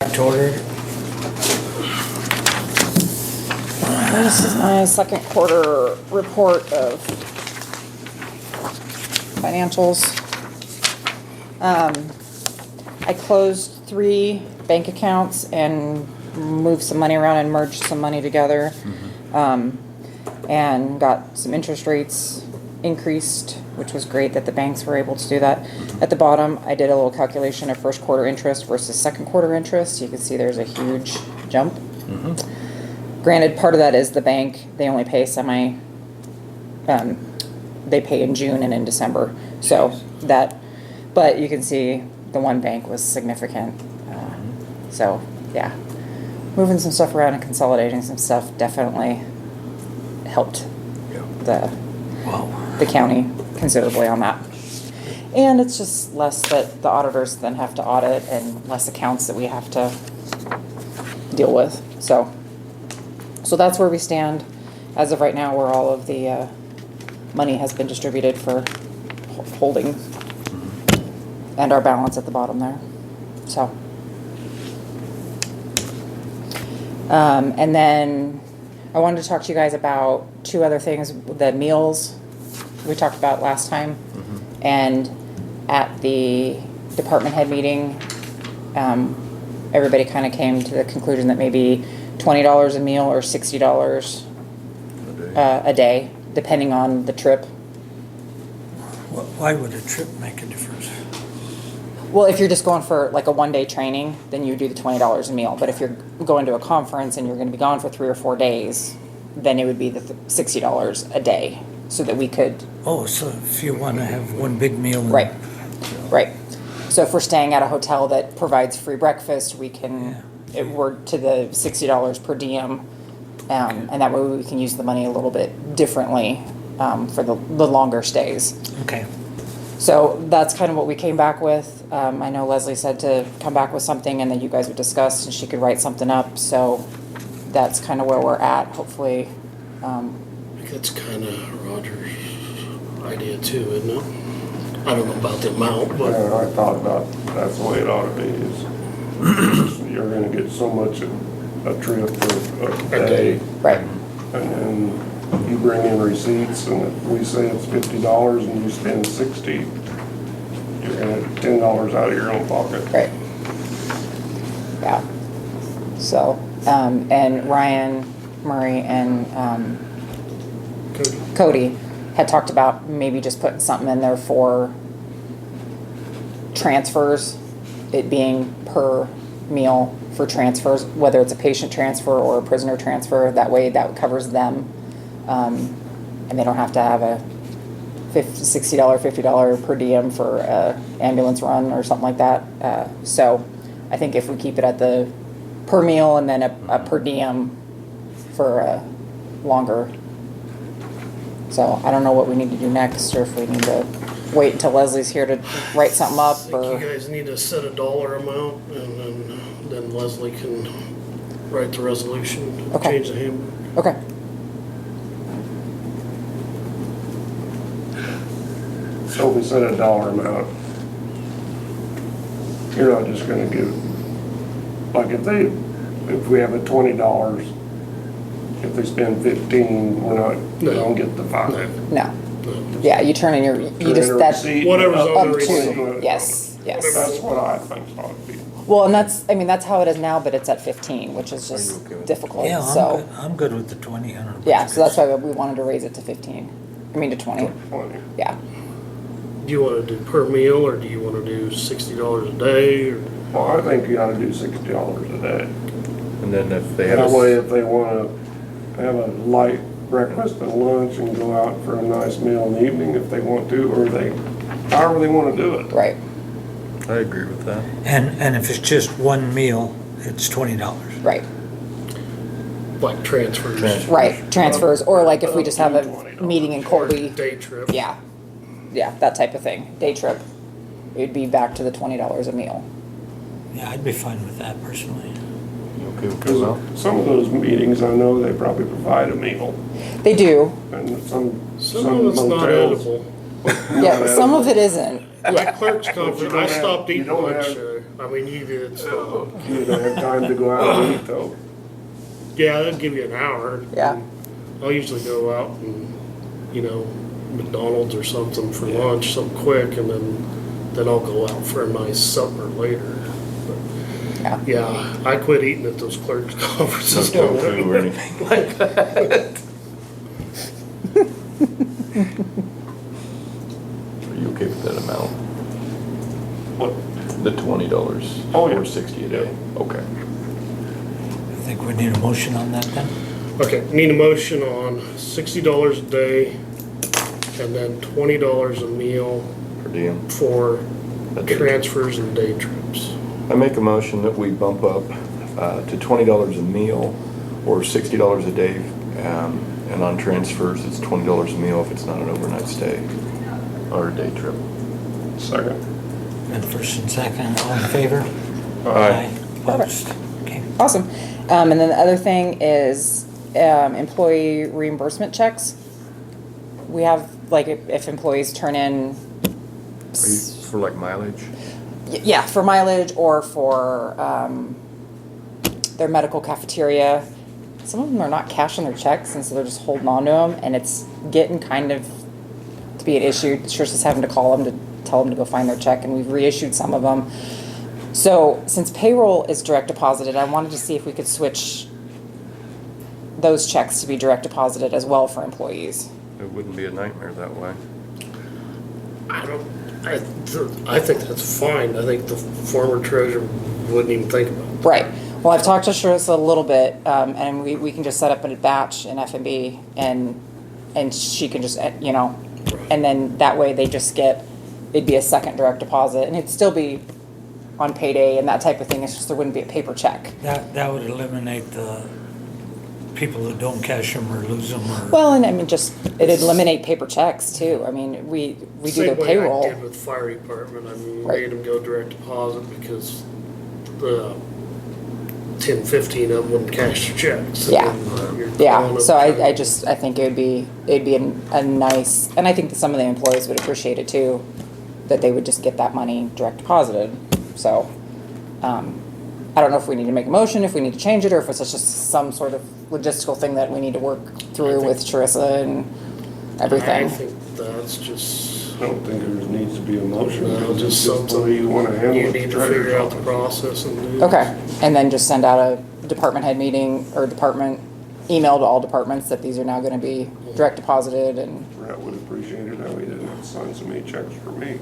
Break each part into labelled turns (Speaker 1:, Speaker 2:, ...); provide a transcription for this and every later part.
Speaker 1: Order.
Speaker 2: This is my second quarter report of financials. I closed 3 bank accounts and moved some money around and merged some money together. And got some interest rates increased, which was great that the banks were able to do that. At the bottom, I did a little calculation of first quarter interest versus second quarter interest. You can see there's a huge jump. Granted, part of that is the bank. They only pay they pay in June and in December. So that, but you can see the one bank was significant. So yeah, moving some stuff around and consolidating some stuff definitely helped the county considerably on that. And it's just less that the auditors then have to audit and less accounts that we have to deal with. So that's where we stand as of right now, where all of the money has been distributed for holding and our balance at the bottom there. So and then I wanted to talk to you guys about 2 other things. The meals we talked about last time, and at the department head meeting, everybody kind of came to the conclusion that maybe $20 a meal or $60 a day, depending on the trip.
Speaker 1: Why would a trip make a difference?
Speaker 2: Well, if you're just going for like a 1-day training, then you do the $20 a meal. But if you're going to a conference and you're going to be gone for 3 or 4 days, then it would be the $60 a day, so that we could.
Speaker 1: Oh, so if you want to have one big meal.
Speaker 2: Right. So if we're staying at a hotel that provides free breakfast, we can, we're to the $60 per diem, and that way we can use the money a little bit differently for the longer stays.
Speaker 1: Okay.
Speaker 2: So that's kind of what we came back with. I know Leslie said to come back with something and then you guys would discuss and she could write something up. So that's kind of where we're at, hopefully.
Speaker 3: That's kind of Roger's idea too, isn't it? I don't know about the amount, but
Speaker 4: Yeah, I thought about, that's the way it ought to be, is you're gonna get so much a trip or a day.
Speaker 2: Right.
Speaker 4: And then you bring in receipts, and if we say it's $50 and you spend 60, you're gonna have $10 out of your own pocket.
Speaker 2: Right. Yeah. So, and Ryan Murray and Cody had talked about maybe just putting something in there for transfers, it being per meal for transfers, whether it's a patient transfer or a prisoner transfer. That way that covers them. And they don't have to have a $60, $50 per diem for a ambulance run or something like that. So I think if we keep it at the per meal and then a per diem for a longer. So I don't know what we need to do next, or if we need to wait until Leslie's here to write something up.
Speaker 3: I think you guys need to set a dollar amount, and then Leslie can write the resolution,
Speaker 2: Okay.
Speaker 3: change the handbook.
Speaker 2: Okay.
Speaker 4: So if we set a dollar amount, you're not just gonna give, like if we have a $20, if they spend 15, we don't get the 5.
Speaker 2: No. Yeah, you turn in your, that's
Speaker 3: Whatever's on
Speaker 2: up
Speaker 3: the receipt.
Speaker 2: to, yes.
Speaker 4: That's what I think ought to be.
Speaker 2: Well, and that's how it is now, but it's at 15, which is just difficult.
Speaker 1: Yeah,
Speaker 2: So,
Speaker 1: I'm good with the 20. I don't know what
Speaker 2: yeah,
Speaker 1: you
Speaker 2: so that's
Speaker 1: guys-
Speaker 2: why we wanted to raise it to 15. I mean to 20.
Speaker 4: 20.
Speaker 2: Yeah.
Speaker 3: Do you want to do per meal, or do you want to do $60 a day? Or?
Speaker 4: Well, I think you ought to do $60 a day.
Speaker 5: And then if they have
Speaker 4: That way, if they wanna have a light breakfast and lunch and go out for a nice meal in the evening if they want to, or however they wanna do it.
Speaker 2: Right.
Speaker 5: I agree with that.
Speaker 1: And if it's just one meal, it's $20.
Speaker 2: Right.
Speaker 3: Like transfers?
Speaker 2: Right. Transfers, or like if we just have a meeting in Colby.
Speaker 3: Day trip?
Speaker 2: Yeah. Yeah, that type of thing. Day trip. It'd be back to the $20 a meal.
Speaker 1: Yeah, I'd be fine with that personally.
Speaker 5: You okay with that?
Speaker 4: Because some of those meetings, I know they probably provide a meal,
Speaker 2: They do.
Speaker 4: and some
Speaker 3: Some of it's not
Speaker 4: motels.
Speaker 3: edible.
Speaker 2: Yeah, some of it isn't.
Speaker 3: My clerk's
Speaker 4: you
Speaker 3: conference,
Speaker 4: don't
Speaker 3: I
Speaker 4: have-
Speaker 3: stopped
Speaker 4: you
Speaker 3: eating
Speaker 4: don't
Speaker 3: lunch
Speaker 4: have-
Speaker 3: there. I mean, you did, so.
Speaker 4: You don't have time to go out and eat though.
Speaker 3: Yeah, they'll give you an hour.
Speaker 2: Yeah.
Speaker 3: I'll usually go out and, McDonald's or something for lunch, something quick, and then I'll go out for a nice supper later.
Speaker 2: Yeah.
Speaker 3: Yeah, I quit eating at those clerks' conferences.
Speaker 5: No tofu or anything like that. Are you okay with that amount?
Speaker 4: What?
Speaker 5: The $20
Speaker 4: Oh, yeah.
Speaker 5: or 60 a day? Okay.
Speaker 1: I think we need a motion on that then.
Speaker 3: Okay, need a motion on $60 a day and then $20 a meal
Speaker 5: Per diem.
Speaker 3: for
Speaker 5: A day.
Speaker 3: transfers and day trips.
Speaker 5: I make a motion that we bump up to $20 a meal or $60 a day. And on transfers, it's $20 a meal if it's not an overnight stay or a day trip.
Speaker 4: Second.
Speaker 1: And first and second, all in favor?
Speaker 5: Aye.
Speaker 1: Opposed? Okay.
Speaker 2: Awesome. And then the other thing is employee reimbursement checks. We have, like, if employees turn in,
Speaker 5: Are you for like mileage?
Speaker 2: yeah, for mileage or for their medical cafeteria. Some of them are not cashing their checks, and so they're just holding on to them, and it's getting kind of to be an issue. Trish is having to call them to tell them to go find their check, and we've reissued some of them. So since payroll is direct deposited, I wanted to see if we could switch those checks to be direct deposited as well for employees.
Speaker 5: It wouldn't be a nightmare that way.
Speaker 3: I think that's fine. I think the former treasurer wouldn't even think about it.
Speaker 2: Right. Well, I've talked to Sharissa a little bit, and we can just set up a batch in F&B, and she can just, and then that way they just it'd be a second direct deposit, and it'd still be on payday and that type of thing. It's just there wouldn't be a paper check.
Speaker 1: That would eliminate the people that don't cash them or lose them or.
Speaker 2: Well, and I mean, it'd eliminate paper checks too. I mean, we do their
Speaker 3: Same way I
Speaker 2: payroll.
Speaker 3: did with fire department. I mean, we
Speaker 2: Right.
Speaker 3: made them go direct deposit because the 10, 15 of them wouldn't cash their checks.
Speaker 2: Yeah.
Speaker 3: And then, you're
Speaker 2: Yeah,
Speaker 3: calling
Speaker 2: so
Speaker 3: up
Speaker 2: I
Speaker 3: trying-
Speaker 2: think it'd be a nice, and I think that some of the employees would appreciate it too, that they would just get that money direct deposited. So, I don't know if we need to make a motion, if we need to change it, or if it's just some sort of logistical thing that we need to work through with Charissa and
Speaker 3: I
Speaker 2: everything.
Speaker 3: think that's just,
Speaker 4: I don't think there needs to be a motion.
Speaker 3: No,
Speaker 4: because
Speaker 3: just
Speaker 4: it's the
Speaker 3: something
Speaker 4: way you want to handle
Speaker 3: you
Speaker 4: it.
Speaker 3: need to
Speaker 4: Treasurer's
Speaker 3: figure out the
Speaker 4: office.
Speaker 3: process and do.
Speaker 2: Okay, and then just send out a department head meeting or department email to all departments that these are now gonna be direct deposited and,
Speaker 4: Brett would appreciate it, how he didn't have to sign so many checks for me.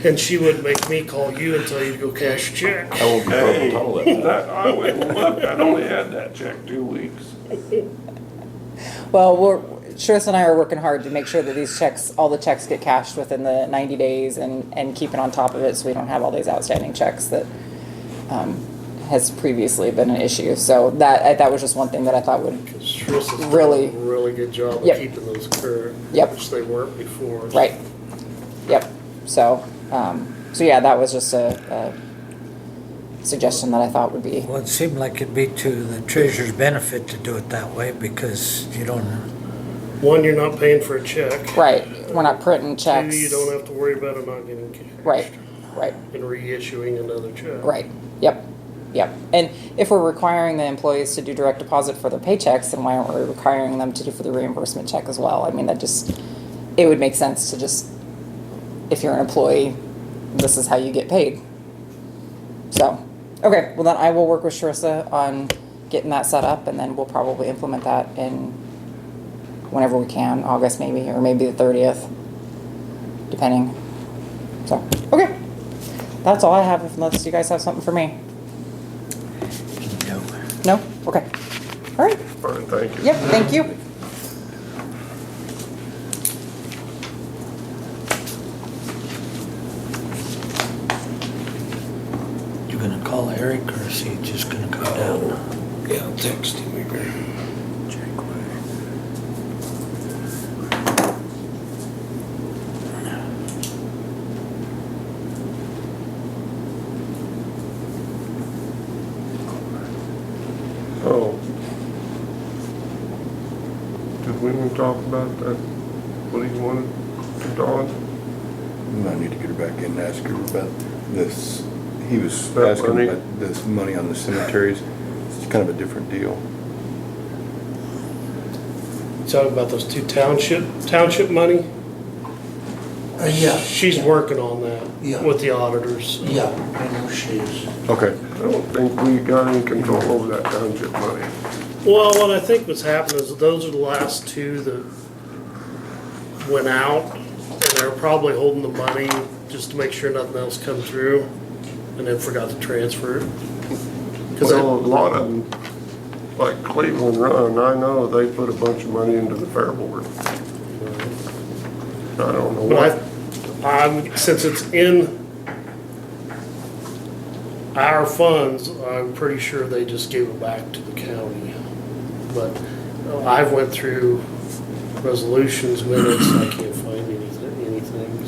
Speaker 3: And she wouldn't make me call you and tell you to go cash a check.
Speaker 5: I won't be
Speaker 4: Hey,
Speaker 5: carpal tunnel that bad.
Speaker 4: that, I went and looked, I'd only had that check 2 weeks.
Speaker 2: well, Charissa and I are working hard to make sure that these checks, all the checks get cashed within the 90 days and keeping on top of it so we don't have all these outstanding checks that has previously been an issue. So that was just one thing that I thought would,
Speaker 3: Because Tristan's done
Speaker 2: Really-
Speaker 3: a really good job
Speaker 2: Yep.
Speaker 3: of keeping those current.
Speaker 2: Yep.
Speaker 3: Which they weren't before.
Speaker 2: right. Yep, so yeah, that was just a suggestion that I thought would be,
Speaker 1: Well, it seemed like it'd be to the treasurer's benefit to do it that way because you don't,
Speaker 3: One, you're not paying for a check.
Speaker 2: right, we're not printing checks.
Speaker 3: Two, you don't have to worry about it not getting cashed.
Speaker 2: Right, right.
Speaker 3: And reissuing another check.
Speaker 2: Right, yep, yep. And if we're requiring the employees to do direct deposit for their paychecks, then why aren't we requiring them to do for the reimbursement check as well? I mean, it would make sense to just, if you're an employee, this is how you get paid. So, okay, well then I will work with Charissa on getting that set up, and then we'll probably implement that in whenever we can, August maybe, or maybe the 30th, depending. So, okay. That's all I have, unless you guys have something for me.
Speaker 1: no.
Speaker 2: No? Okay. All right.
Speaker 4: All right, thank you.
Speaker 2: Yep, thank you.
Speaker 1: You gonna call Eric or is he just gonna come down?
Speaker 3: Yeah, I'll text him here.
Speaker 4: Oh. Did we even talk about that, what he wanted to talk
Speaker 5: I need to get her back in and ask her about this. He was
Speaker 4: That
Speaker 5: asking
Speaker 4: money?
Speaker 5: about this money on the cemeteries. It's kind of a different deal.
Speaker 3: Talking about those two township money?
Speaker 1: Yeah.
Speaker 3: She's working on that
Speaker 1: Yeah.
Speaker 3: with the auditors.
Speaker 1: Yeah, I know she is.
Speaker 5: Okay.
Speaker 4: I don't think we got any control over that township money.
Speaker 3: Well, what I think was happening is those are the last two that went out, and they're probably holding the money just to make sure nothing else come through, and then forgot to transfer it. Cause
Speaker 4: Well, a lot of them, like Cleveland Run, I know they put a bunch of money into the fair board. I don't know what.
Speaker 3: since it's in our funds, I'm pretty sure they just gave it back to the county. But I went through resolutions, minutes, I can't find anything,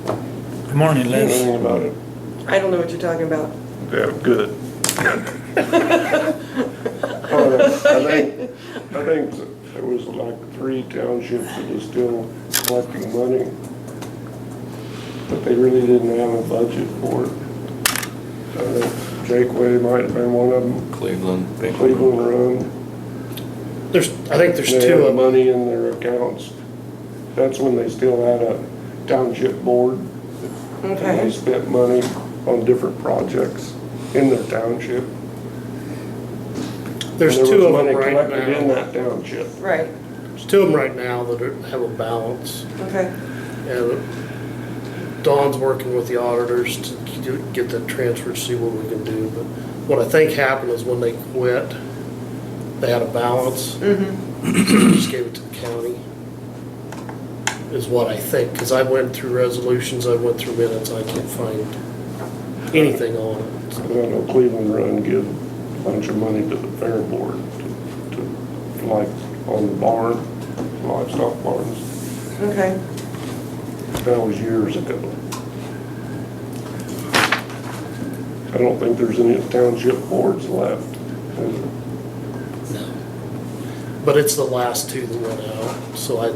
Speaker 3: so.
Speaker 1: Good morning, Liz.
Speaker 4: Anything about it.
Speaker 6: I don't know what you're talking about.
Speaker 4: Yeah, good. I think there was like 3 townships that was still collecting money, but they really didn't have a budget for it. Jakeway might have been one of them,
Speaker 5: Cleveland.
Speaker 4: Cleveland Run.
Speaker 3: I think there's
Speaker 4: They
Speaker 3: two
Speaker 4: had
Speaker 3: of them.
Speaker 4: money in their accounts. That's when they still had a township board. And they
Speaker 6: Okay.
Speaker 4: spent money on different projects in their township.
Speaker 3: There's
Speaker 4: And there
Speaker 3: two
Speaker 4: was
Speaker 3: of them
Speaker 4: money
Speaker 3: right
Speaker 4: collected in
Speaker 3: now.
Speaker 4: that township.
Speaker 6: Right,
Speaker 3: There's two of them right now that have a balance.
Speaker 6: okay.
Speaker 3: And Dawn's working with the auditors to get that transferred, see what we can do. But what I think happened is when they quit, they had a balance. So they just gave it to the county, is what I think. Because I went through resolutions, I went through minutes, I can't find anything on it.
Speaker 4: But I know Cleveland Run give a bunch of money to the fair board to like on the barn, livestock barns.
Speaker 6: Okay.
Speaker 4: That was years ago. I don't think there's any township boards left.
Speaker 3: No. But it's the last two that went out. So I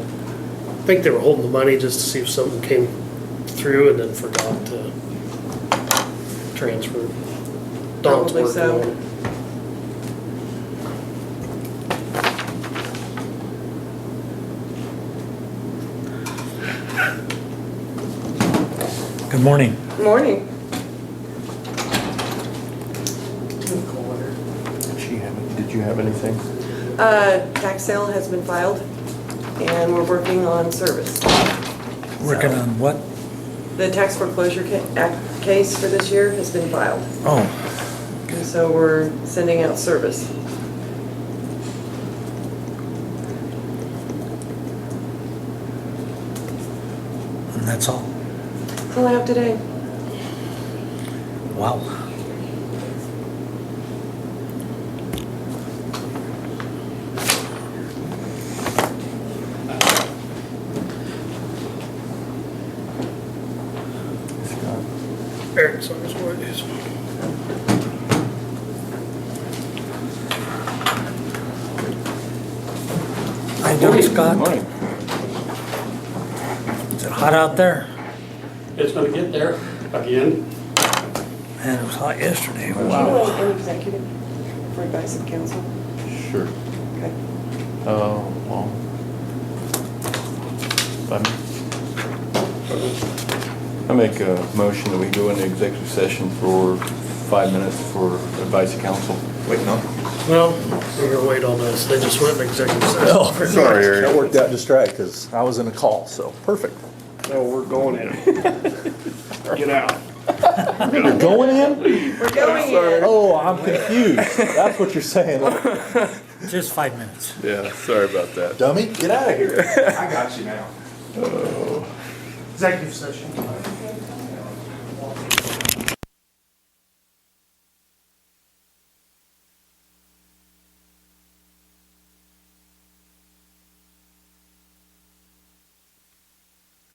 Speaker 3: think they were holding the money just to see if something came through and then forgot to transfer. Dawn's
Speaker 6: Probably
Speaker 3: working
Speaker 6: so.
Speaker 3: on it.
Speaker 1: Good morning.
Speaker 6: Morning.
Speaker 5: Did you have anything?
Speaker 6: Tax sale has been filed and we're working on service.
Speaker 1: Working on what?
Speaker 6: The tax foreclosure case for this year has been filed.
Speaker 1: Oh,
Speaker 6: And so we're sending out service.
Speaker 1: and that's all.
Speaker 6: That's all I have today.
Speaker 1: Wow.
Speaker 3: Eric's on his way.
Speaker 1: How you doing, Scott?
Speaker 5: Morning.
Speaker 1: Is it hot out there?
Speaker 7: It's gonna get there again.
Speaker 1: Man, it was hot yesterday.
Speaker 6: Do you
Speaker 1: Wow.
Speaker 6: want an executive for advice of counsel?
Speaker 5: Sure.
Speaker 6: Okay.
Speaker 5: Well. I make a motion that we go into executive session for 5 minutes for advice of counsel. Wait, no.
Speaker 3: Well, we're gonna wait on this. They just went in executive session.
Speaker 1: Oh,
Speaker 5: Sorry, Eric.
Speaker 8: That worked out just right, because I was in a call, so perfect.
Speaker 4: No, we're going in. Get out.
Speaker 8: You're going in?
Speaker 6: We're going in.
Speaker 8: Oh, I'm confused. That's what you're saying.
Speaker 1: just 5 minutes.
Speaker 5: Yeah, sorry about that.
Speaker 8: Dummy, get out of here.
Speaker 7: I got you now.
Speaker 3: Executive session.